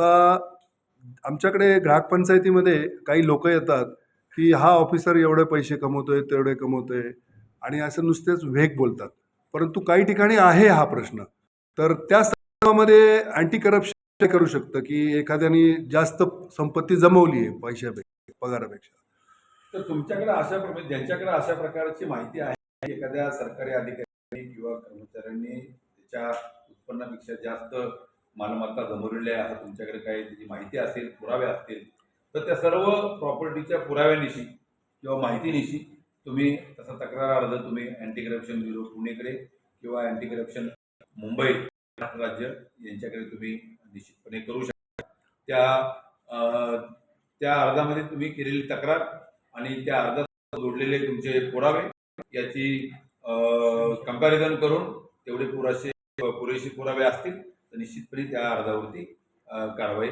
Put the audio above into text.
आता आमच्याकडे ग्राहक पंचायतीमध्ये काही लोक येतात, की हा ऑफिसर एवढे पैसे कमवतोय, तेवढे कमवतोय आणि असं नुसतेच वेग बोलतात. परंतु काही ठिकाणी आहे हा प्रश्न. तर त्या संदर्भामध्ये अँटी करप्शन काय करू शकतं, की एखाद्याने जास्त संपत्ती जमवली आहे पैशापेक्षा, पगारापेक्षा. तर तुमच्याकडे ज्यांच्याकडे अशा प्रकारची माहिती आहे, एखाद्या सरकारी अधिकाऱ्यांनी किंवा कर्मचाऱ्यांनी त्याच्या उत्पन्नापेक्षा जास्त मालमत्ता जमवलेल्या आहे, तुमच्याकडे काही त्याची माहिती असेल, पुरावे असतील, तर त्या सर्व प्रॉपर्टीच्या पुराव्यानिशी किंवा माहितीनिशी तुम्ही तसा तक्रार अर्ज तुम्ही अँटी करप्शन ब्युरो पुणेकडे किंवा अँटी करप्शन मुंबई राज्य यांच्याकडे तुम्ही निश्चितपणे करू शकता. त्या अर्जामध्ये तुम्ही केलेली तक्रार आणि त्या अर्जात जोडलेले तुमचे पुरावे याची कंपॅरिझन करून तेवढे पुरेसे पुरावे असतील तर निश्चितपणे त्या अर्जावरती कारवाई